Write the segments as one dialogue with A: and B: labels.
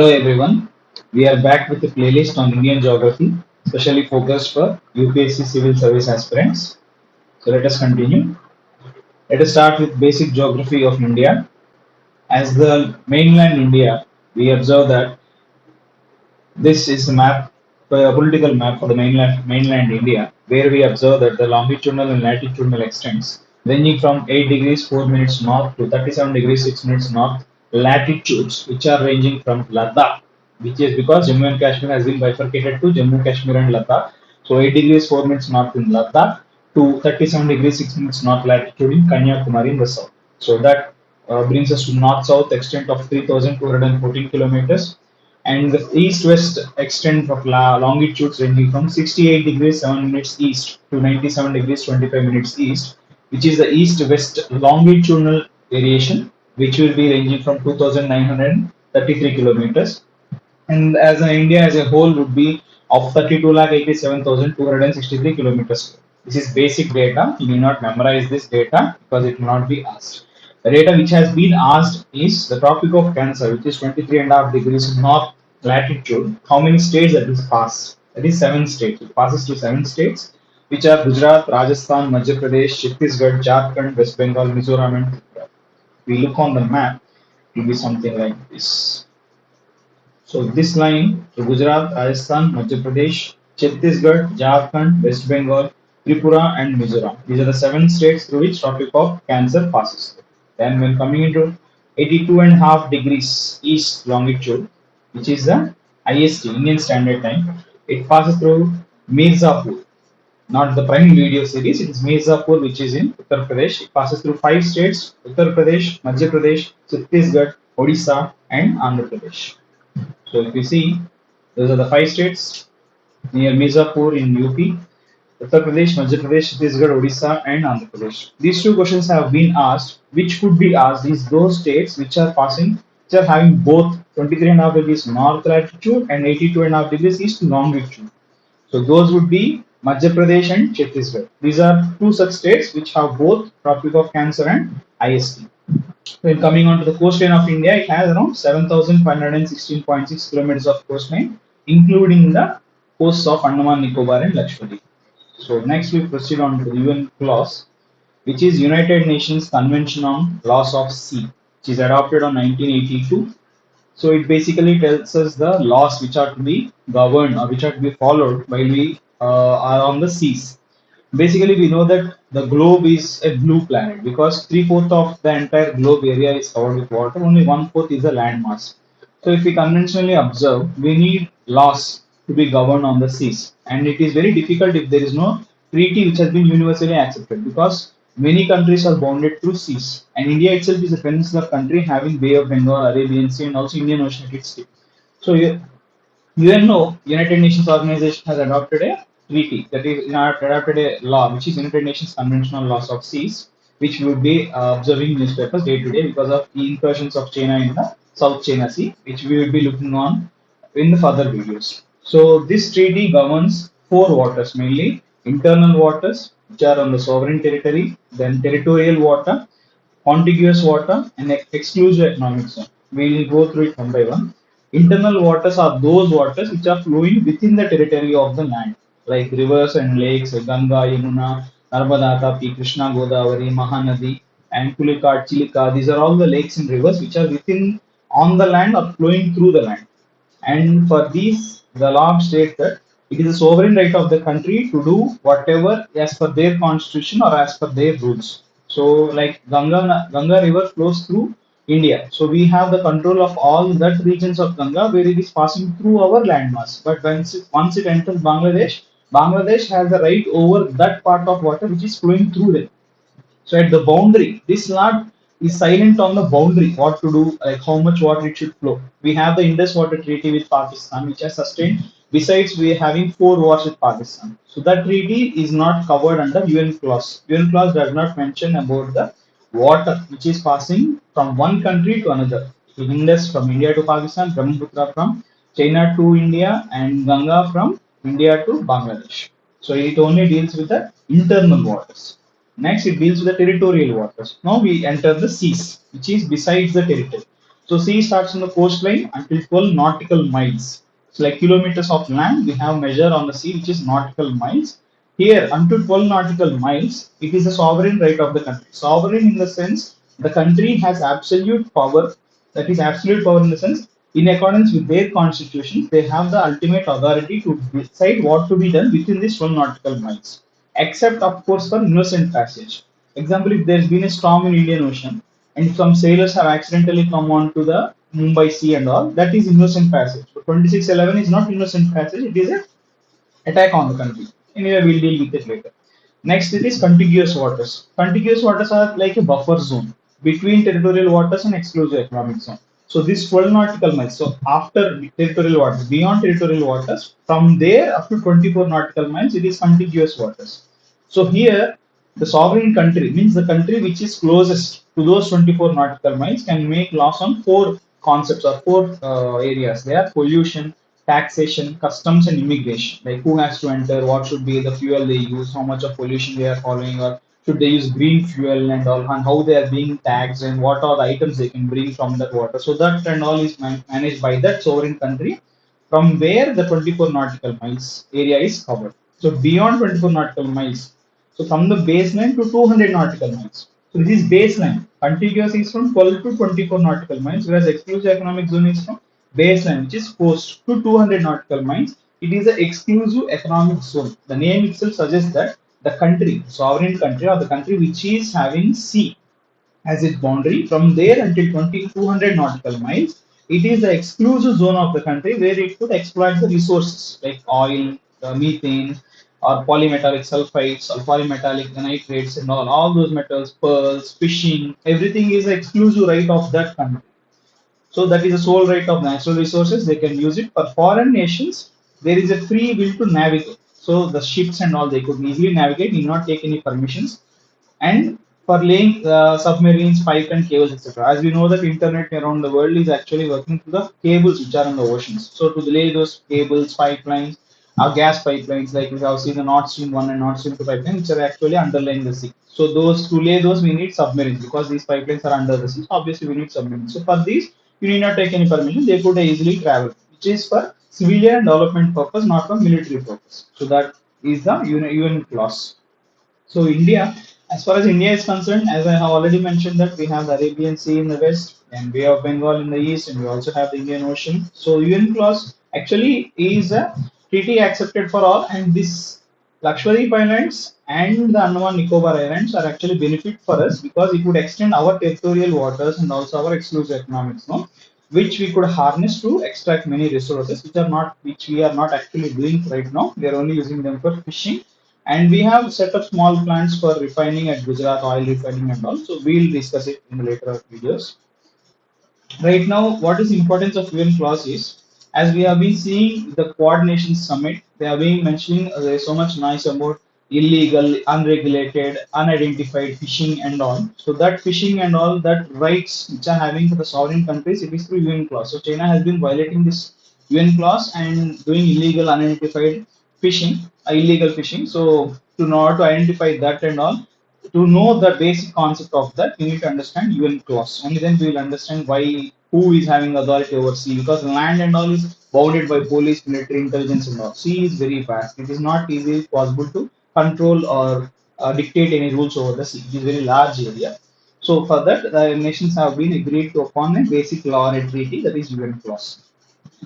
A: Hello everyone, we are back with a playlist on Indian geography, specially focused for UPSC civil service aspirants. So let us continue. Let us start with basic geography of India. As the mainland India, we observe that this is a map, a political map for the mainland India, where we observe that the longitudinal and latitudinal extents ranging from 8 degrees 4 minutes north to 37 degrees 6 minutes north latitudes, which are ranging from Ladakh, which is because Jammu and Kashmir has been bifurcated to Jammu, Kashmir, and Ladakh. So 8 degrees 4 minutes north in Ladakh to 37 degrees 6 minutes north latitude in Kanyakumari in the south. So that brings us to north south extent of 3,214 kilometers and the east-west extent of longitudes ranging from 68 degrees 7 minutes east to 97 degrees 25 minutes east, which is the east-west longitudinal variation, which will be ranging from 2,933 kilometers. And as India as a whole would be of 32,87,263 kilometers. This is basic data. You need not memorize this data because it will not be asked. The data which has been asked is the Tropic of Cancer, which is 23.5 degrees north latitude. How many states that is passed? That is seven states. It passes to seven states, which are Gujarat, Rajasthan, Madhya Pradesh, Chhattisgarh, Jharkhand, West Bengal, Mizoram, and Tripura. If we look on the map, it will be something like this. So this line, so Gujarat, Rajasthan, Madhya Pradesh, Chhattisgarh, Jharkhand, West Bengal, Tripura, and Mizoram. These are the seven states through which Tropic of Cancer passes through. Then when coming into 82.5 degrees east longitude, which is the IST, Indian Standard Time, it passes through Mirzapur, not the Prime Video series. It is Mirzapur, which is in Uttar Pradesh. It passes through five states: Uttar Pradesh, Madhya Pradesh, Chhattisgarh, Odisha, and Andhra Pradesh. So if you see, those are the five states near Mirzapur in UP, Uttar Pradesh, Madhya Pradesh, Chhattisgarh, Odisha, and Andhra Pradesh. These two questions have been asked. Which could be asked is those states which are passing, which are having both 23.5 degrees north latitude and 82.5 degrees east longitude. So those would be Madhya Pradesh and Chhattisgarh. These are two such states which have both Tropic of Cancer and IST. When coming on to the coastline of India, it has around 7,516.6 kilometers of coastline, including the coasts of Andaman, Nicobar, and Lakshadweep. So next we proceed on to the UN clause, which is United Nations Convention on Laws of Sea, which is adopted on 1982. So it basically tells us the laws which are to be governed or which are to be followed while we are on the seas. Basically, we know that the globe is a blue planet because three-fourths of the entire globe area is covered with water. Only one-fourth is a land mass. So, if we conventionally observe, we need laws to be governed on the seas, and it is very difficult if there is no treaty which has been universally accepted because many countries are bounded through seas, and India itself is a peninsular country having Bay of Bengal, Arabian Sea, and also Indian Ocean at its tip. So, UNO, United Nations Organization, has adopted a treaty that is adopted a law, which is United Nations Convention on Laws of Seas, which we would be observing newspapers day to day because of the incursions of China in the South China Sea, which we will be looking on in the further videos. So this treaty governs four waters mainly: internal waters, which are on the sovereign territory, then territorial water, contiguous water, and exclusive economic zone. We will go through it one by one. Internal waters are those waters which are flowing within the territory of the land, like rivers and lakes, Ganga, Yamuna, Narmada, Tapi, Krishna, Godavari, Mahanadi, and Pulikat, Chilika. These are all the lakes and rivers which are within on the land or flowing through the land. And for these, the law states that it is a sovereign right of the country to do whatever as per their constitution or as per their rules. So, like Ganga River flows through India, so we have the control of all that regions of Ganga where it is passing through our landmass. But once it enters Bangladesh, Bangladesh has the right over that part of water which is flowing through them. So at the boundary, this law is silent on the boundary, what to do, like how much water it should flow. We have the Indus Water Treaty with Pakistan, which has sustained. Besides, we are having four wars with Pakistan. So that treaty is not covered under UN clause. UN clause does not mention about the water which is passing from one country to another. So Indus from India to Pakistan, Brahmaputra from China to India, and Ganga from India to Bangladesh. So it only deals with the internal waters. Next, it deals with the territorial waters. Now we enter the seas, which is besides the territory. So sea starts on the coastline until 12 nautical miles. So like kilometers of land we have measure on the sea, which is nautical miles. Here until 12 nautical miles, it is a sovereign right of the country. Sovereign in the sense the country has absolute power. That is absolute power in the sense, in accordance with their constitution, they have the ultimate authority to decide what to be done within this 12 nautical miles, except of course for innocent passage. Example, if there's been a storm in Indian Ocean and some sailors have accidentally come onto the Mumbai Sea and all, that is innocent passage. So 2611 is not innocent passage, it is a attack on the country. Anyway, we'll deal with it later. Next, it is contiguous waters. Contiguous waters are like a buffer zone between territorial waters and exclusive economic zone. So this 12 nautical miles. So after territorial waters, beyond territorial waters, from there up to 24 nautical miles, it is contiguous waters. So here, the sovereign country means the country which is closest to those 24 nautical miles can make laws on four concepts or four areas. They are pollution, taxation, customs, and immigration. Like who has to enter, what should be the fuel they use, how much of pollution they are following, or should they use green fuel and all, and how they are being taxed, and what are the items they can bring from that water. So that and all is managed by that sovereign country from where the 24 nautical miles area is covered. So beyond 24 nautical miles, so from the baseline to 200 nautical miles. So this is baseline. Contiguous is from 12 to 24 nautical miles, whereas exclusive economic zone is from baseline, which is coast to 200 nautical miles. It is an exclusive economic zone. The name itself suggests that the country, sovereign country, or the country which is having sea as its boundary, from there until 2200 nautical miles, it is the exclusive zone of the country where it could exploit the resources like oil, methane, or polymetallic sulfides, or polymetallic nitrates, and all those metals, pearls, fishing, everything is the exclusive right of that country. So that is the sole right of natural resources. They can use it. For foreign nations, there is a free will to navigate. So the ships and all they could easily navigate, need not take any permissions. And for laying submarines, pipe and cables, etc. As we know that internet around the world is actually working through the cables which are in the oceans. So to lay those cables, pipelines, gas pipelines, like we have seen the Nord Stream 1 and Nord Stream 2 pipelines, which are actually underlying the sea. So those to lay those we need submarines because these pipelines are under the sea. So obviously we need submarines. So for these you need not take any permission. They could easily travel, which is for civilian and development purpose, not for military purpose. So that is the UN clause. So India, as far as India is concerned, as I have already mentioned that we have the Arabian Sea in the west and Bay of Bengal in the east, and we also have the Indian Ocean. So UN clause actually is a treaty accepted for all, and this Lakshadweep Islands and the Andaman Nicobar Islands are actually benefit for us because it would extend our territorial waters and also our exclusive economic zone, which we could harness to extract many resources, which we are not actually doing right now. We are only using them for fishing, and we have set up small plants for refining at Gujarat, oil refining and all. So we'll discuss it in the later videos. Right now, what is importance of UN clause is, as we have been seeing the Quad Nations Summit, they have been mentioning there's so much noise about illegal, unregulated, unidentified fishing and all. So that fishing and all that rights which are having for the sovereign countries, it is through UN clause. So China has been violating this UN clause and doing illegal, unidentified fishing, illegal fishing. So to know to identify that and all, to know the basic concept of that, you need to understand UN clause. Only then we will understand why who is having authority over sea, because land and all is bounded by police, military, intelligence and all. Sea is very vast. It is not easily possible to control or dictate any rules over the sea. It is a very large area. So for that, the nations have been agreed to upon a basic law and a treaty, that is UN clause.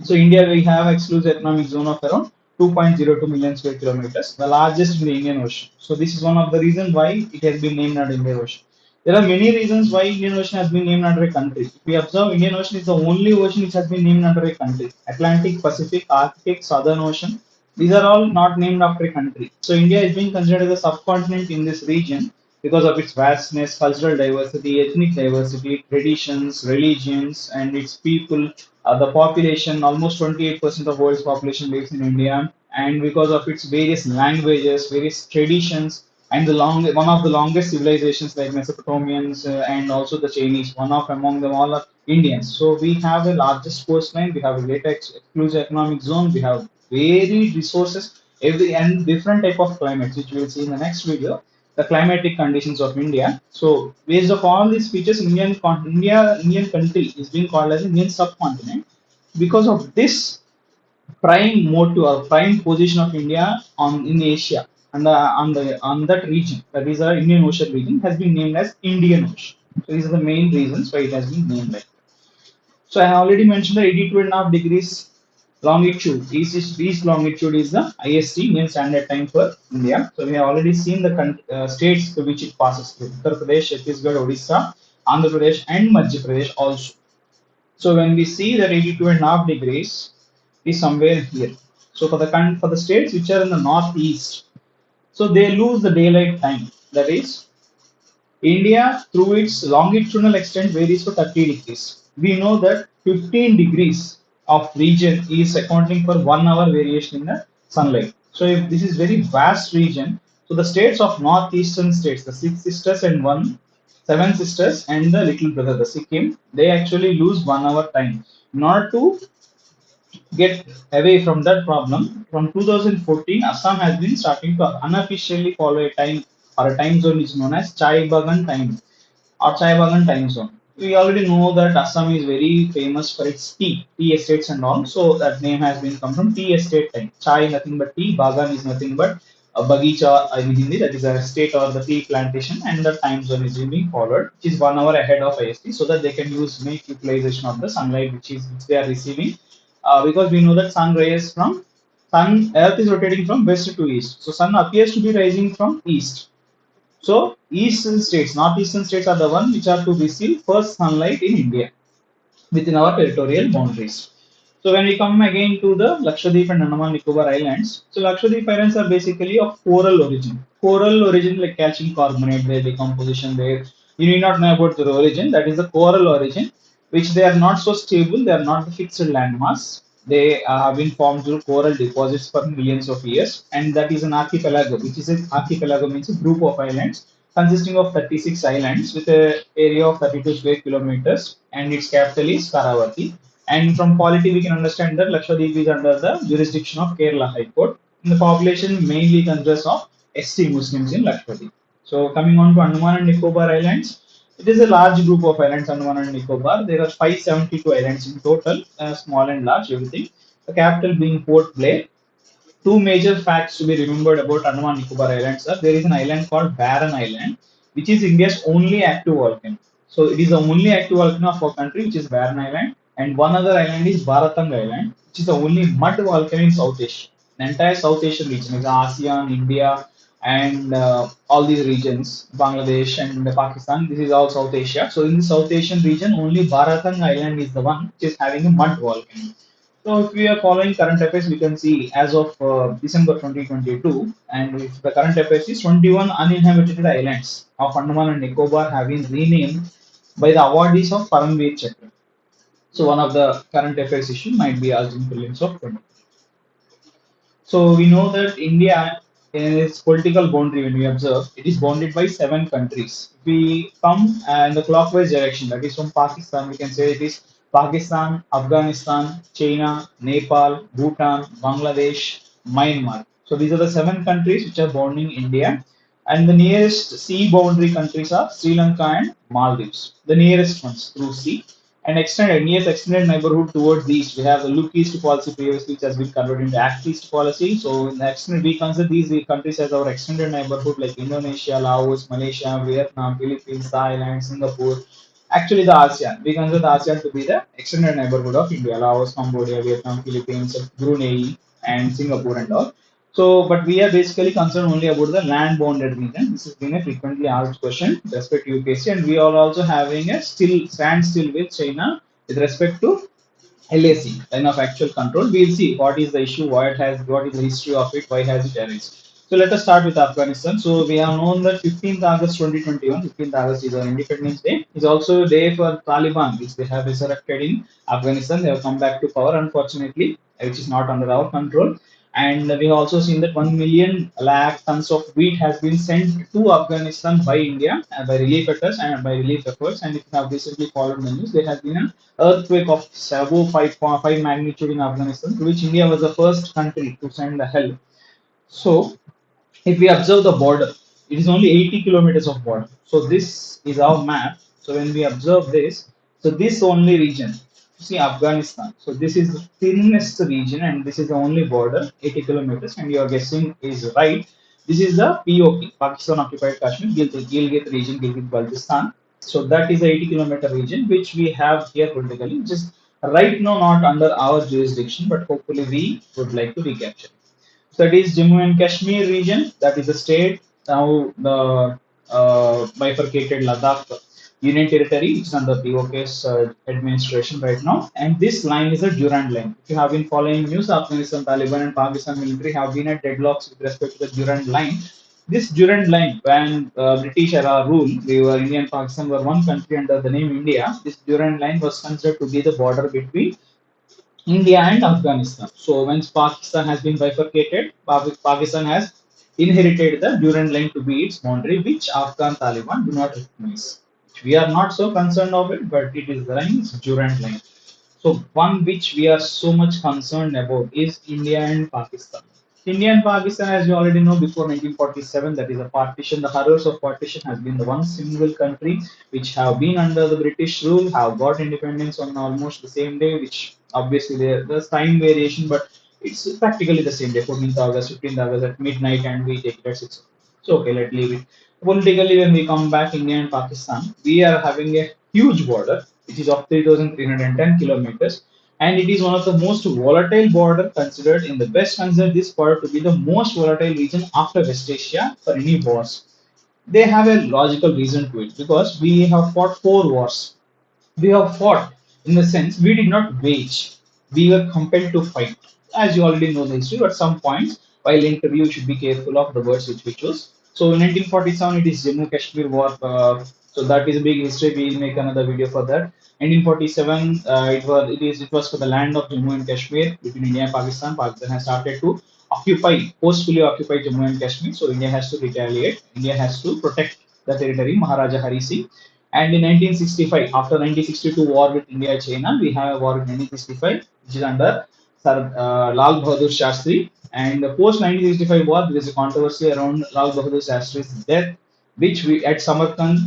A: So India, we have exclusive economic zone of around 2.02 million square kilometers, the largest in the Indian Ocean. So this is one of the reasons why it has been named as Indian Ocean. There are many reasons why Indian Ocean has been named under a country. If we observe, Indian Ocean is the only ocean which has been named under a country. Atlantic, Pacific, Arctic, Southern Ocean. These are all not named after a country. So India is being considered as a subcontinent in this region because of its vastness, cultural diversity, ethnic diversity, traditions, religions, and its people. The population, almost 28% of world's population lives in India, and because of its various languages, various traditions, and one of the longest civilizations like Mesopotamians and also the Chinese, one of among them all are Indians. So we have the largest coastline, we have a great exclusive economic zone, we have varied resources, every and different type of climates, which we will see in the next video. the climatic conditions of India. So based on all these features, Indian country is being called as Indian subcontinent because of this prime motto or prime position of India on in Asia and on that region, that is our Indian Ocean region, has been named as Indian Ocean. So these are the main reasons why it has been named like that. So I have already mentioned the 82.5 degrees longitude. East longitude is the IST, Indian Standard Time for India. So we have already seen the states to which it passes through: Uttar Pradesh, Chhattisgarh, Odisha, Andhra Pradesh, and Madhya Pradesh also. So when we see that 82.5 degrees is somewhere here. So for the states which are in the northeast, so they lose the daylight time. That is, India, through its longitudinal extent, varies for 30 degrees. We know that 15 degrees of region is accounting for 1 hour variation in the sunlight. So, if this is very vast region, so the states of northeastern states, the six sisters and seven sisters and the little brother, the Sikkim, they actually lose 1 hour time. In order to get away from that problem, from 2014, Assam has been starting to unofficially follow a time or a time zone which is known as Chai Bagan time or Chai Bagan time zone. We already know that Assam is very famous for its tea estates and all. So that name has been come from tea estate time. Chai nothing but tea, Bagan is nothing but a bagicha in Hindi, that is a state or the tea plantation, and the time zone is being followed, which is 1 hour ahead of IST, so that they can make utilization of the sunlight which they are receiving. Because we know that sun earth is rotating from west to east. So sun appears to be rising from east, so eastern states, northeastern states are the one which are to receive first sunlight in India within our territorial boundaries. So when we come again to the Lakshadweep and Andaman Nicobar Islands, so Lakshadweep Islands are basically of coral origin. Coral origin like calcium carbonate, their decomposition there. You need not know about the origin, that is the coral origin, which they are not so stable, they are not the fixed landmass. They have been formed through coral deposits for millions of years, and that is an archipelago, which is an archipelago means a group of islands consisting of 36 islands with an area of 32 square kilometers, and its capital is Karavati. And from polity, we can understand that Lakshadweep is under the jurisdiction of Kerala High Court. And the population mainly consists of ST Muslims in Lakshadweep. So coming on to Andaman and Nicobar Islands, it is a large group of islands, Andaman and Nicobar. There are 572 islands in total, small and large, everything. The capital being Port Blair. Two major facts to be remembered about Andaman Nicobar Islands are: there is an island called Barren Island, which is India's only active volcano. So it is the only active volcano of our country, which is Barren Island, and one other island is Baratang Island, which is the only mud volcano in South Asia. The entire South Asian region is ASEAN, India, and all these regions, Bangladesh and Pakistan. This is all South Asia. So in the South Asian region, only Baratang Island is the one which is having a mud volcano. So if we are following current affairs, we can see as of December 2022, and if the current affairs is 21 uninhabited islands of Andaman and Nicobar have been renamed by the awardees of Paramveer Chakra. So one of the current affairs issue might be asked in prelims of 20. So we know that India, in its political boundary, when we observe, it is bounded by seven countries. If we come in the clockwise direction, that is from Pakistan, we can say it is Pakistan, Afghanistan, China, Nepal, Bhutan, Bangladesh, Myanmar. So these are the seven countries which are bounding India. And the nearest sea boundary countries are Sri Lanka and Maldives, the nearest ones through sea. And extended neighborhood towards the east, we have the look east policy previously, which has been converted into act east policy. So in the extended, we consider these countries as our extended neighborhood, like Indonesia, Laos, Malaysia, Vietnam, Philippines, Thailand, Singapore. Actually, the ASEAN, we consider the ASEAN to be the extended neighborhood of India: Laos, Cambodia, Vietnam, Philippines, Brunei, and Singapore and all. So, but we are basically concerned only about the land bounded region. This has been a frequently asked question with respect to UPSC, and we are also having a standstill with China with respect to LAC, line of actual control. We'll see what is the issue, what is the history of it, why has it arisen. So let us start with Afghanistan. So we have known that 15th August 2021, 15th August is our Independence Day. It's also a day for Taliban, which they have resurrected in Afghanistan. They have come back to power, unfortunately, which is not under our control. And we have also seen that 1 million lakh tons of wheat has been sent to Afghanistan by India by relief efforts And if you have recently followed the news, there has been an earthquake of 5.5 magnitude in Afghanistan, to which India was the first country to send the help. So if we observe the border, It is only 80 kilometers of border. So this is our map. So when we observe this, so this only region, see Afghanistan. So this is the thinnest region, and this is the only border, 80 kilometers. And your guessing is right. This is the POK, Pakistan Occupied Kashmir, Gilgit region, Gilgit Baltistan. So that is the 80-kilometer region which we have here politically, which is right now not under our jurisdiction, but hopefully we would like to recapture. So that is Jammu and Kashmir region. That is the state. Now the bifurcated Ladakh Union Territory, which is under POK's administration right now. And this line is a Durand line. If you have been following news, Afghanistan, Taliban, and Pakistan military have been at deadlocks with respect to the Durand line. This Durand line, when British era rule, we were India and Pakistan were one country under the name India. This Durand line was considered to be the border between India and Afghanistan. So once Pakistan has been bifurcated, Pakistan has inherited the Durand line to be its boundary, which Afghan Taliban do not recognize. We are not so concerned of it, but it is the line, it's Durand line. So one which we are so much concerned about is India and Pakistan. India and Pakistan, as you already know, before 1947, that is a partition. The horrors of partition has been the one single country which have been under the British rule, have got independence on almost the same day, which obviously there's time variation, but it's practically the same day, 14th August, 15th August at midnight, and we take it at 6 o'clock. So okay, let's leave it. Politically, when we come back, India and Pakistan, we are having a huge border, which is of 3,310 kilometers, and it is one of the most volatile border considered in the best consider this border to be the most volatile region after West Asia for any wars. They have a logical reason to it because we have fought 4 wars. We have fought in the sense we did not wage, we were compelled to fight. As you already know the history, but some points while interview you should be careful of the words which we choose. So in 1947 it is Jammu Kashmir war. So that is a big history. We'll make another video for that. 1947 it was for the land of Jammu and Kashmir between India and Pakistan. Pakistan has started to forcefully occupy Jammu and Kashmir. So India has to retaliate. India has to protect the territory. Maharaja Hari Singh. And in 1965, after 1962 war with India-China, we have a war in 1965, which is under Lal Bahadur Shastri. And post 1965 war, there is a controversy around Lal Bahadur Shastri's death, which we at Samarkand,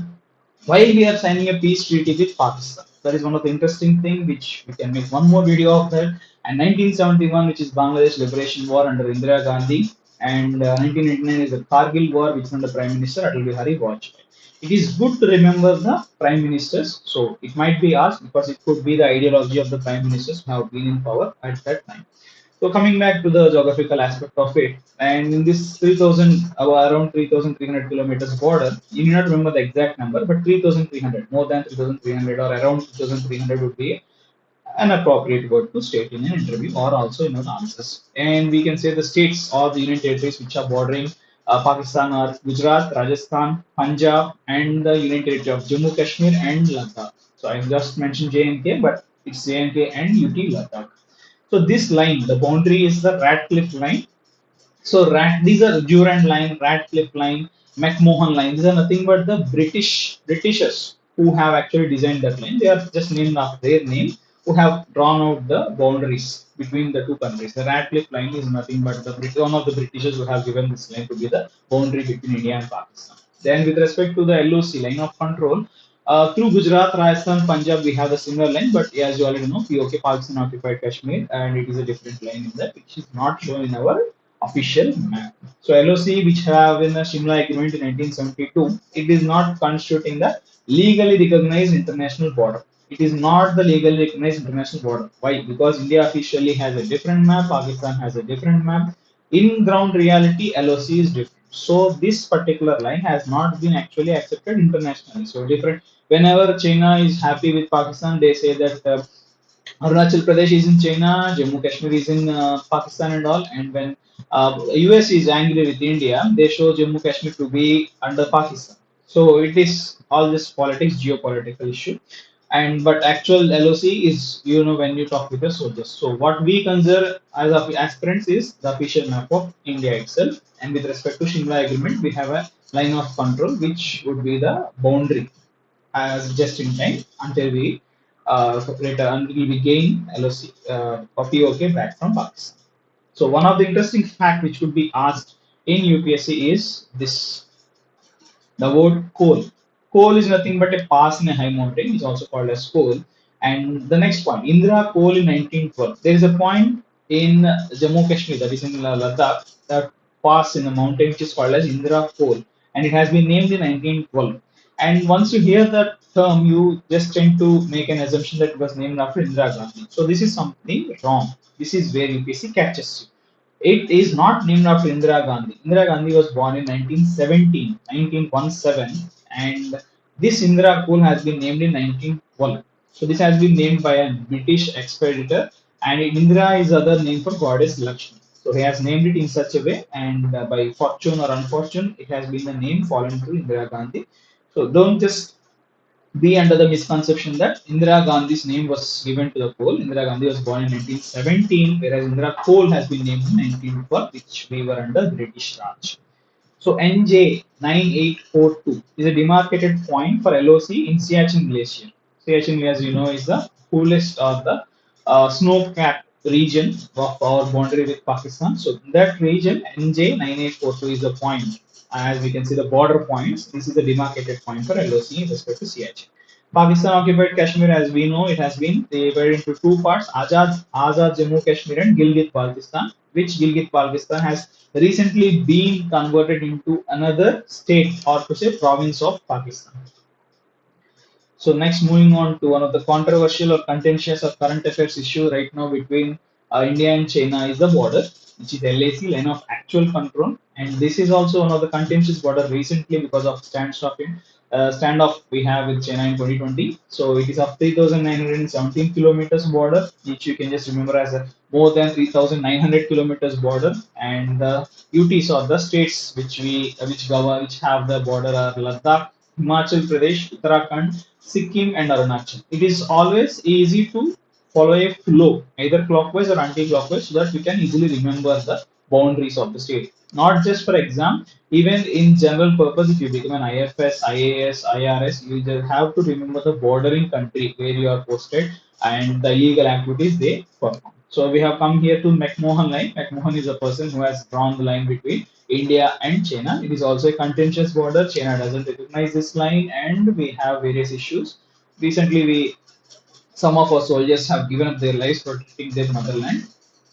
A: while we are signing a peace treaty with Pakistan. That is one of the interesting things which we can make one more video of that. And 1971, which is Bangladesh Liberation War under Indira Gandhi, and 1999 is the Kargil War, which is under Prime Minister Atal Bihari Vajpayee. It is good to remember the prime ministers. So it might be asked because it could be the ideology of the prime ministers who have been in power at that time. So coming back to the geographical aspect of it, and in this 3,000, around 3,300 kilometers border, you need not remember the exact number, but 3,300, more than 3,300 or around 3,300 would be an appropriate word to state in an interview or also in our answers. And we can say the states or the union territories which are bordering Pakistan are Gujarat, Rajasthan, Punjab, and the union territory of Jammu, Kashmir, and Ladakh. So I just mentioned J&K, but it's J&K and UT Ladakh. So this line, the boundary is the Radcliffe line. So these are Durand line, Radcliffe line, McMahon line. These are nothing but the Britishers who have actually designed that line. They are just named after their name, who have drawn out the boundaries between the two countries. The Radcliffe line is nothing but one of the Britishers who have given this line to be the boundary between India and Pakistan. Then, with respect to the LOC line of control, through Gujarat, Rajasthan, Punjab, we have a similar line, but as you already know, POK, Pakistan occupied Kashmir, and it is a different line in that, which is not shown in our official map. So LOC, which have in the Shimla Agreement in 1972, it is not constituting the legally recognized international border. It is not the legally recognized international border. Why? Because India officially has a different map, Pakistan has a different map. In ground reality, LOC is different. So this particular line has not been actually accepted internationally. So different. Whenever China is happy with Pakistan, they say that Arunachal Pradesh is in China, Jammu Kashmir is in Pakistan and all. And when US is angry with India, they show Jammu Kashmir to be under Pakistan. So it is all this politics, geopolitical issue. And but actual LOC is when you talk with the soldiers. So what we consider as aspirants is the official map of India itself. And with respect to Shimla Agreement, we have a line of control which would be the boundary as just in time until we later until we gain LOC or POK back from Pakistan. So one of the interesting fact which would be asked in UPSC is this. The word coal. Coal is nothing but a pass in a high mountain, is also called as coal. And the next point, Indira coal in 1912. There is a point in Jammu Kashmir, that is in Ladakh, that pass in the mountain which is called as Indira coal, and it has been named in 1912. And once you hear that term, you just tend to make an assumption that it was named after Indira Gandhi. So this is something wrong. This is where UPSC catches you. It is not named after Indira Gandhi. Indira Gandhi was born in 1917, 1917, and this Indira Coal has been named in 1912. So this has been named by a British expeditor, and Indira is other name for goddess Lakshmi. So he has named it in such a way, and by fortune or unfortune, it has been the name fallen to Indira Gandhi. So don't just be under the misconception that Indira Gandhi's name was given to the coal. Indira Gandhi was born in 1917, whereas Indira Coal has been named in 1912, which we were under British Raj. So NJ9842 is a demarcated point for LOC in Siachen Glacier. Siachen, as you know, is the coolest or the snow-capped region of our boundary with Pakistan. So in that region, NJ9842 is the point. As we can see the border points, this is the demarcated point for LOC in respect to Siachen. Pakistan occupied Kashmir, as we know, it has been divided into two parts: Azad Jammu Kashmir and Gilgit Baltistan, which Gilgit Baltistan has recently been converted into another state or to say province of Pakistan. So next, moving on to one of the controversial or contentious or current affairs issue right now between India and China is the border, which is LAC, line of actual control, and this is also one of the contentious border recently because of standoff we have with China in 2020. So it is of 3,917 kilometers border, which you can just remember as a more than 3,900 kilometers border, and the UTs or the states which have the border are Ladakh, Himachal Pradesh, Uttarakhand, Sikkim, and Arunachal. It is always easy to follow a flow, either clockwise or anti-clockwise, so that we can easily remember the boundaries of the state. Not just for exam, even in general purpose, if you become an IFS, IAS, IRS, you just have to remember the bordering country where you are posted and the illegal activities they perform. So we have come here to McMahon line. McMahon is a person who has drawn the line between India and China. It is also a contentious border. China doesn't recognize this line, and we have various issues. Recently, we some of our soldiers have given up their lives protecting their motherland.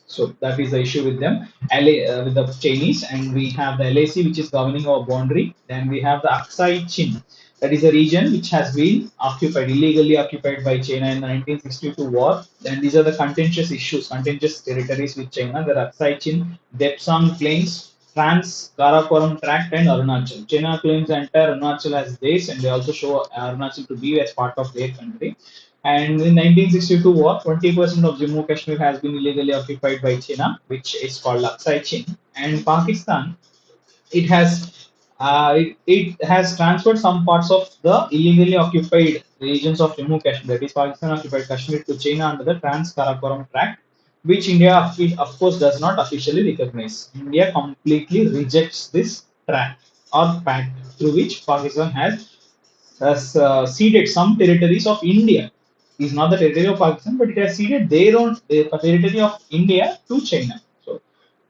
A: So that is the issue with them, with the Chinese, and we have the LAC which is governing our boundary. Then we have the Aksai Chin, that is a region which has been occupied, illegally occupied by China in the 1962 war. Then these are the contentious issues, contentious territories with China: the Aksai Chin, Depsang Plains, Trans Karakoram Tract, and Arunachal. China claims the entire Arunachal as theirs, and they also show Arunachal to be as part of their country. And in 1962 war, 20% of Jammu Kashmir has been illegally occupied by China, which is called Aksai Chin. And Pakistan, it has it has transferred some parts of the illegally occupied regions of Jammu Kashmir, that is Pakistan occupied Kashmir, to China under the Trans Karakoram Tract, which India of course does not officially recognize. India completely rejects this tract or pact through which Pakistan has ceded some territories of India. It is not the territory of Pakistan, but it has ceded their own territory of India to China. So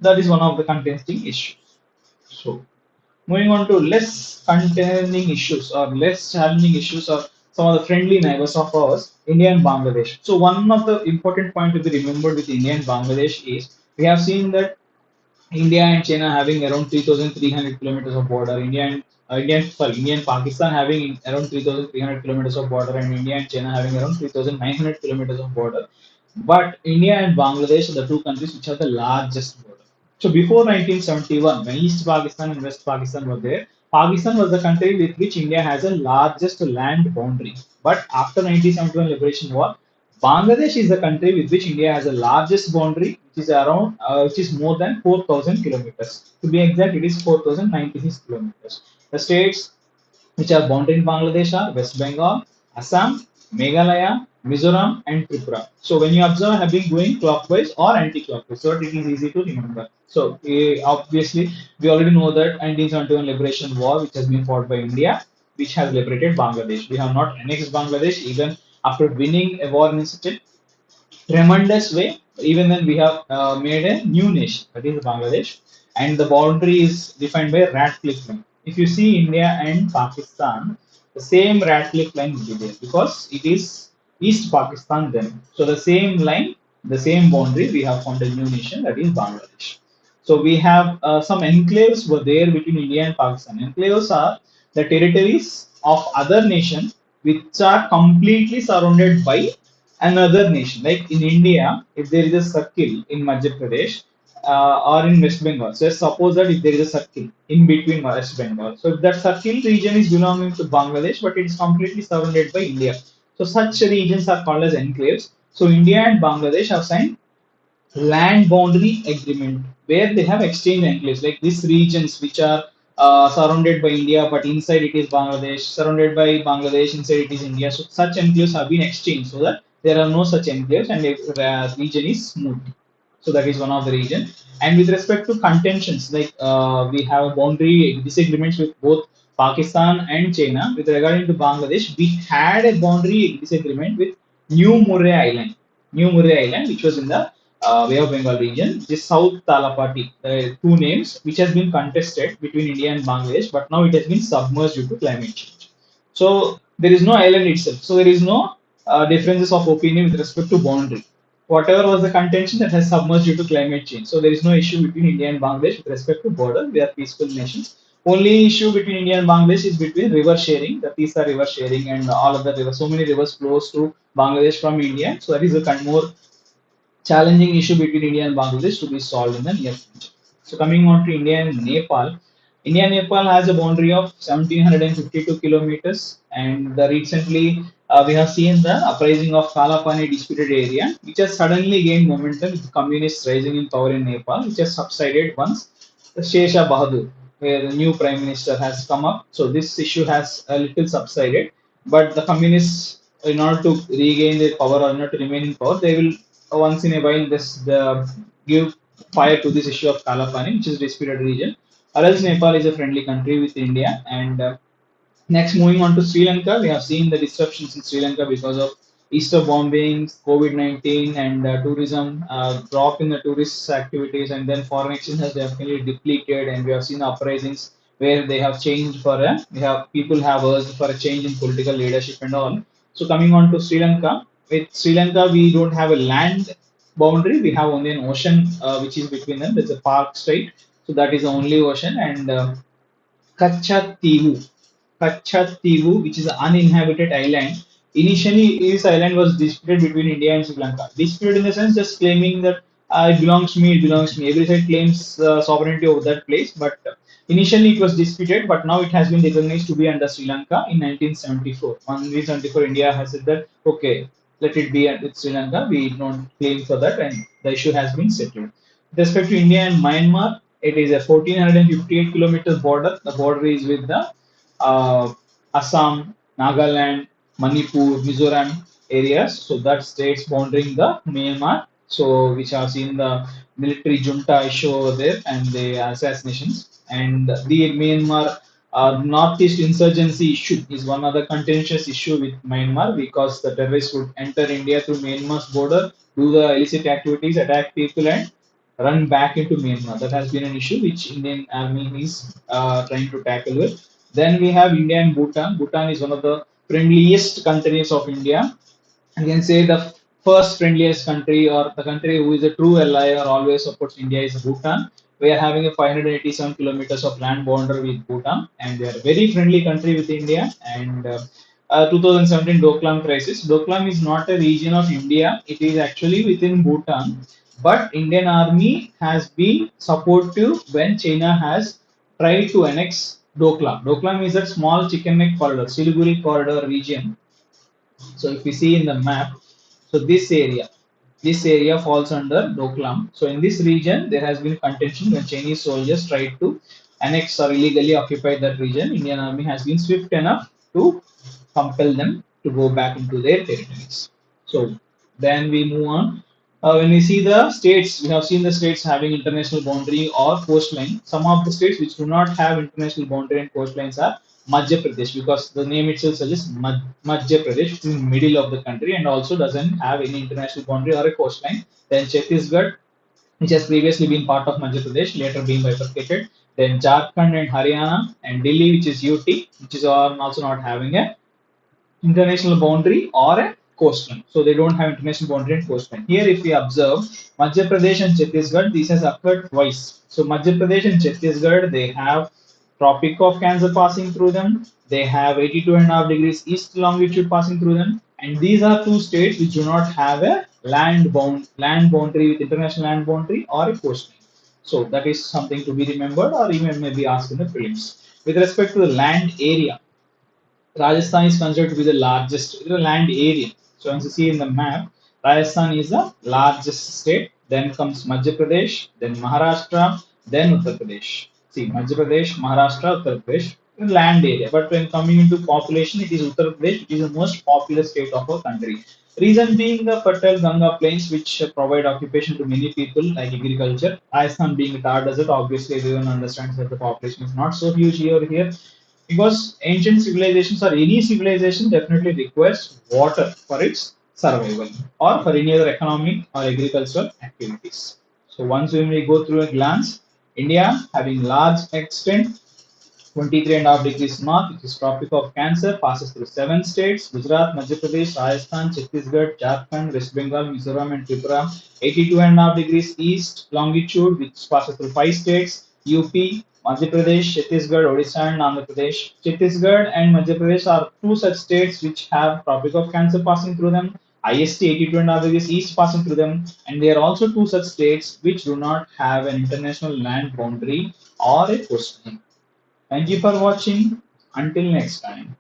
A: that is one of the contesting issues. So moving on to less contending issues or less challenging issues or some of the friendly neighbors of ours, India and Bangladesh. So one of the important points to be remembered with India and Bangladesh is we have seen that India and China having around 3,300 kilometers of border. India and Pakistan having around 3,300 kilometers of border, and India and China having around 3,900 kilometers of border. But India and Bangladesh are the two countries which have the largest border. So before 1971, when East Pakistan and West Pakistan were there, Pakistan was the country with which India has the largest land boundary. But after 1971 liberation war, Bangladesh is the country with which India has the largest boundary, which is more than 4,000 kilometers. To be exact, it is 4,096 kilometers. The states which are bounded in Bangladesh are West Bengal, Assam, Meghalaya, Mizoram, and Tripura. So when you observe, have been going clockwise or anti-clockwise, so it is easy to remember. So obviously, we already know that 1971 liberation war, which has been fought by India, which has liberated Bangladesh. We have not annexed Bangladesh even after winning a war in such a tremendous way. Even then, we have made a new nation, that is Bangladesh, and the boundary is defined by Radcliffe Line. if you see India and Pakistan, the same rat cliff line will be there because it is East Pakistan then. So the same line, the same boundary, we have found a new nation that is Bangladesh. So we have some enclaves were there between India and Pakistan. Enclaves are the territories of other nation which are completely surrounded by another nation. Like in India, if there is a circle in Madhya Pradesh or in West Bengal, so suppose that if there is a circle in between West Bengal, so if that circle region is belonging to Bangladesh, but it is completely surrounded by India. So such regions are called as enclaves. So India and Bangladesh have signed land boundary agreement where they have exchanged enclaves like these regions which are surrounded by India but inside it is Bangladesh, surrounded by Bangladesh, inside it is India. So such enclaves have been exchanged so that there are no such enclaves and the region is smooth. So that is one of the region. And with respect to contentions, like we have a boundary disagreements with both Pakistan and China. With regarding to Bangladesh, we had a boundary disagreement with New Murray Island. New Murray Island, which was in the Bay of Bengal region, which is South Talapati, two names, which has been contested between India and Bangladesh, but now it has been submerged due to climate change. So there is no island itself. So there is no differences of opinion with respect to boundary. Whatever was the contention that has submerged due to climate change. So there is no issue between India and Bangladesh with respect to border. We are peaceful nations. Only issue between India and Bangladesh is between river sharing, the Tisa river sharing, and all of the rivers. So many rivers flows to Bangladesh from India. So that is a kind more challenging issue between India and Bangladesh to be solved in the near future. So coming on to India and Nepal, India and Nepal has a boundary of 1752 kilometers, and recently we have seen the uprising of Kalapani disputed area, which has suddenly gained momentum with communists rising in power in Nepal, which has subsided once the Shesha Bahadur, where the new prime minister has come up. So this issue has a little subsided, but the communists, in order to regain their power or not to remain in power, they will once in a while give fire to this issue of Kalapani, which is disputed region. Or else Nepal is a friendly country with India. And next, moving on to Sri Lanka, we have seen the disruptions in Sri Lanka because of Easter bombings, COVID-19, and tourism drop in the tourist activities, and then foreign exchange has definitely depleted, and we have seen uprisings where they have changed for a, we have people have urged for a change in political leadership and all. So coming on to Sri Lanka, with Sri Lanka, we don't have a land boundary; we have only an ocean which is between them. There's a park state, so that is the only ocean, and Kachativu. Kachativu, which is an uninhabited island. Initially, this island was disputed between India and Sri Lanka. Disputed in the sense just claiming that it belongs to me, it belongs to me. Every side claims sovereignty over that place, but initially it was disputed, but now it has been recognized to be under Sri Lanka in 1974. On 1974, India has said that okay, let it be with Sri Lanka. We don't claim for that, and the issue has been settled. With respect to India and Myanmar, it is a 1458 kilometers border. The border is with the Assam, Nagaland, Manipur, Mizoram areas. So that states bordering the Myanmar. So which have seen the military junta issue over there and the assassinations. And the Myanmar northeast insurgency issue is one other contentious issue with Myanmar because the terrorists would enter India through Myanmar's border, do the illicit activities, attack people, and run back into Myanmar. That has been an issue which Indian Army is trying to tackle with. Then we have India and Bhutan. Bhutan is one of the friendliest countries of India. I can say the first friendliest country or the country who is a true ally or always supports India is Bhutan. We are having a 587 kilometers of land border with Bhutan, and they are a very friendly country with India. And 2017 Doklam crisis. Doklam is not a region of India; it is actually within Bhutan. But Indian Army has been supportive when China has tried to annex Doklam. Doklam is a small chicken neck corridor, Siliguri corridor region. So if we see in the map, so this area falls under Doklam. So in this region, there has been contention when Chinese soldiers tried to annex or illegally occupy that region. Indian army has been swift enough to compel them to go back into their territories. So then we move on. When we see the states, we have seen the states having international boundary or coastline. Some of the states which do not have international boundary and coastlines are Madhya Pradesh because the name itself suggests Madhya Pradesh, which is in the middle of the country and also doesn't have any international boundary or a coastline. Then Chhattisgarh, which has previously been part of Madhya Pradesh, later being bifurcated. then Jharkhand and Haryana, and Delhi, which is UT, which is also not having a international boundary or a coastline. So they don't have international boundary and coastline. Here, if we observe Madhya Pradesh and Chhattisgarh, this has occurred twice. So Madhya Pradesh and Chhattisgarh, they have Tropic of Cancer passing through them. They have 82.5 degrees east longitude passing through them. And these are two states which do not have a land boundary with international land boundary or a coastline. So that is something to be remembered or even maybe asked in the prelims. With respect to the land area, Rajasthan is considered to be the largest land area. So as you see in the map, Rajasthan is the largest state. Then comes Madhya Pradesh, then Maharashtra, then Uttar Pradesh. See, Madhya Pradesh, Maharashtra, Uttar Pradesh, in land area. But when coming into population, it is Uttar Pradesh, which is the most populous state of our country. Reason being the fertile Ganga plains, which provide occupation to many people, like agriculture. Rajasthan being a Thar desert, obviously everyone understands that the population is not so huge here because ancient civilizations or any civilization definitely requires water for its survival or for any other economic or agricultural activities. So once when we go through a glance, India having large extent 23.5 degrees north, which is Tropic of Cancer, passes through seven states: Gujarat, Madhya Pradesh, Rajasthan, Chhattisgarh, Jharkhand, West Bengal, Mizoram, and Tripura. 82.5 degrees east longitude, which passes through five states: UP, Madhya Pradesh, Chhattisgarh, Odisha, and Andhra Pradesh. Chhattisgarh and Madhya Pradesh are two such states which have Tropic of Cancer passing through them. IST 82.5 degrees east passing through them, and they are also two such states which do not have an international land boundary or a coastline. Thank you for watching. Until next time.